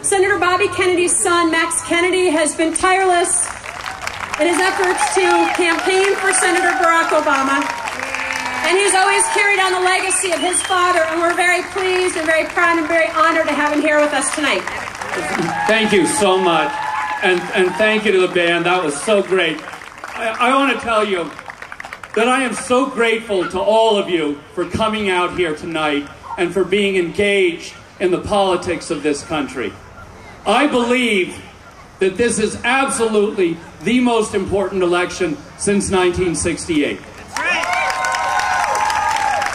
Senator Bobby Kennedy's son, Max Kennedy, has been tireless in his efforts to campaign for Senator Barack Obama. And he's always carried on the legacy of his father, and we're very pleased and very proud and very honored to have him here with us tonight. Thank you so much, and thank you to the band. That was so great. I want to tell you that I am so grateful to all of you for coming out here tonight and for being engaged in the politics of this country. I believe that this is absolutely the most important election since 1968. That's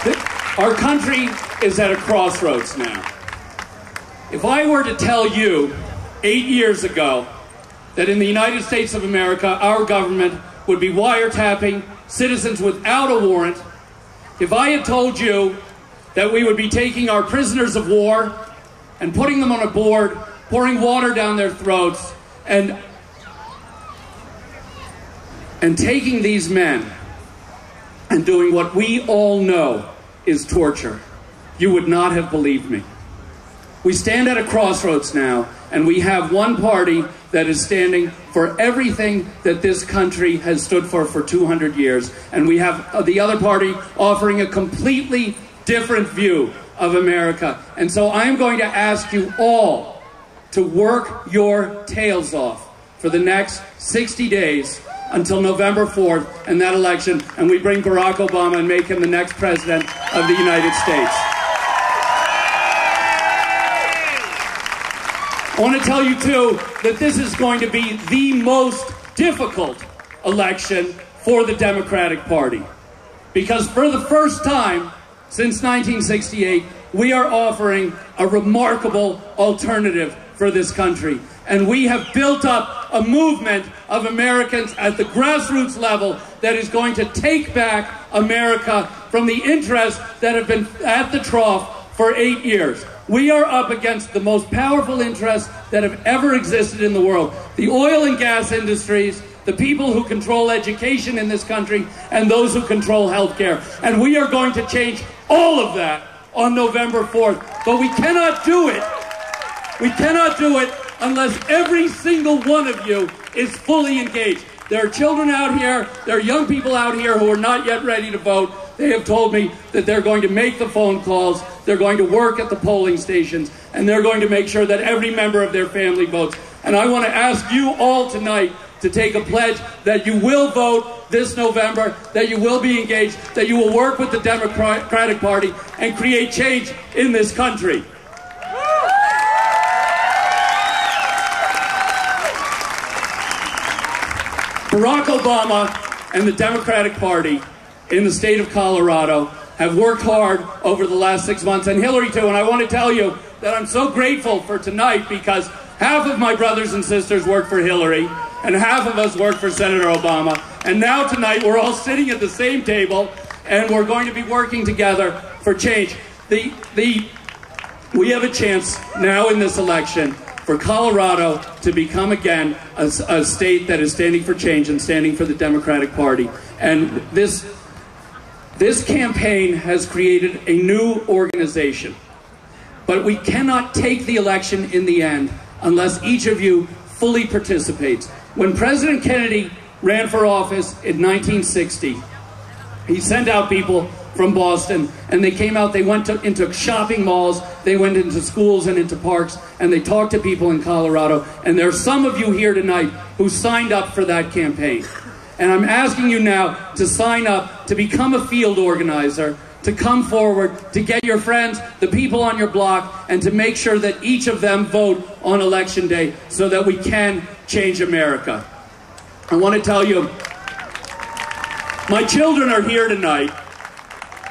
right. Our country is at a crossroads now. If I were to tell you 8 years ago that in the United States of America, our government would be wiretapping citizens without a warrant, if I had told you that we would be taking our prisoners of war and putting them on a board, pouring water down their throats, and taking these men and doing what we all know is torture, you would not have believed me. We stand at a crossroads now, and we have one party that is standing for everything that this country has stood for 200 years, and we have the other party offering a completely different view of America. And so I'm going to ask you all to work your tails off for the next 60 days until November 4th and that election, and we bring Barack Obama and make him the next president of the United States. I want to tell you, too, that this is going to be the most difficult election for the Democratic Party. Because for the first time since 1968, we are offering a remarkable alternative for this country. And we have built up a movement of Americans at the grassroots level that is going to take back America from the interests that have been at the trough for 8 years. We are up against the most powerful interests that have ever existed in the world. The oil and gas industries, the people who control education in this country, and those who control healthcare. And we are going to change all of that on November 4th. But we cannot do it. We cannot do it unless every single one of you is fully engaged. There are children out here, there are young people out here who are not yet ready to vote. They have told me that they're going to make the phone calls, they're going to work at the polling stations, and they're going to make sure that every member of their family votes. And I want to ask you all tonight to take a pledge that you will vote this November, that you will be engaged, that you will work with the Democratic Party and create change in this country. Barack Obama and the Democratic Party in the state of Colorado have worked hard over the last 6 months, and Hillary too, and I want to tell you that I'm so grateful for tonight because half of my brothers and sisters work for Hillary, and half of us work for Senator Obama, and now tonight we're all sitting at the same table, and we're going to be working together for change. We have a chance now in this election for Colorado to become again a state that is standing for change and standing for the Democratic Party. And this campaign has created a new organization. But we cannot take the election in the end unless each of you fully participates. When President Kennedy ran for office in 1960, he sent out people from Boston, and they came out, they went into shopping malls, they went into schools and into parks, and they talked to people in Colorado. And there are some of you here tonight who signed up for that campaign. And I'm asking you now to sign up, to become a field organizer, to come forward, to get your friends, the people on your block, and to make sure that each of them vote on Election Day so that we can change America. I want to tell you, my children are here tonight.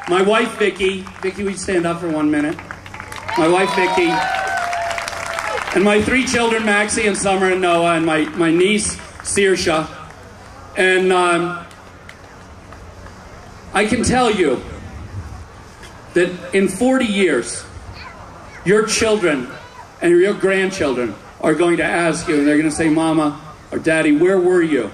My wife, Vicki, will you stand up for 1 minute? My wife, Vicki, and my 3 children, Maxie and Summer and Noah, and my niece, Saoirse. And I can tell you that in 40 years, your children and your grandchildren are going to ask you, and they're going to say, Mama or Daddy, where were you?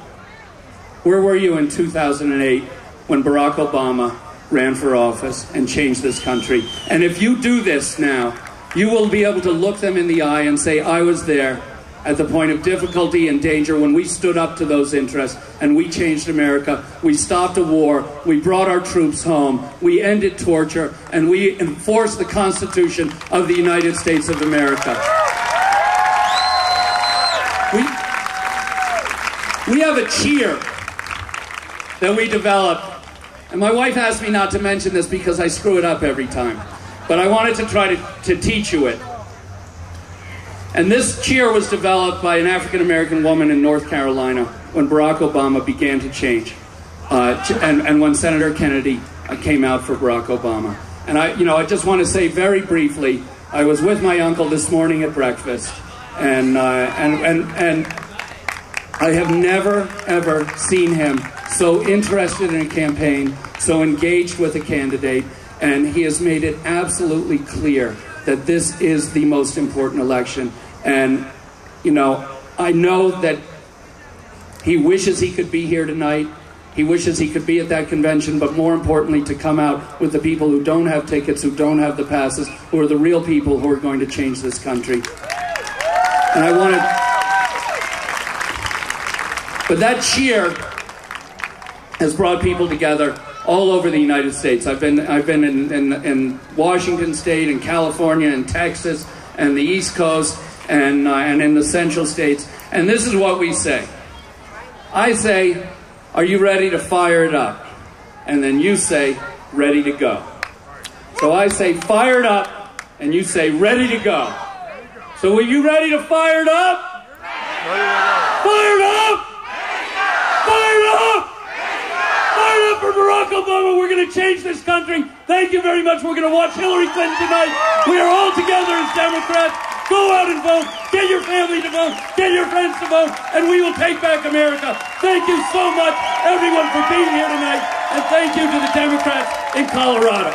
Where were you in 2008 when Barack Obama ran for office and changed this country? And if you do this now, you will be able to look them in the eye and say, I was there at the point of difficulty and danger when we stood up to those interests and we changed America. We stopped a war, we brought our troops home, we ended torture, and we enforced the Constitution of the United States of America. We have a cheer that we developed, and my wife asked me not to mention this because I screw it up every time, but I wanted to try to teach you it. And this cheer was developed by an African-American woman in North Carolina when Barack Obama began to change, and when Senator Kennedy came out for Barack Obama. And I just want to say very briefly, I was with my uncle this morning at breakfast, and I have never, ever seen him so interested in a campaign, so engaged with a candidate, and he has made it absolutely clear that this is the most important election. And, I know that he wishes he could be here tonight. He wishes he could be at that convention, but more importantly, to come out with the people who don't have tickets, who don't have the passes, who are the real people who are going to change this country. And I want to... But that cheer has brought people together all over the United States. I've been in Washington State, in California, in Texas, and the East Coast, and in the Central States. And this is what we say. I say, are you ready to fire it up? And then you say, ready to go. So I say, fire it up, and you say, ready to go. So are you ready to fire it up? Fire it up! Fire it up! Fire it up for Barack Obama. We're going to change this country. Thank you very much. We're going to watch Hillary Clinton tonight. We are all together as Democrats. Go out and vote. Get your family to vote. Get your friends to vote. And we will take back America. Thank you so much, everyone, for being here tonight. And thank you to the Democrats in Colorado.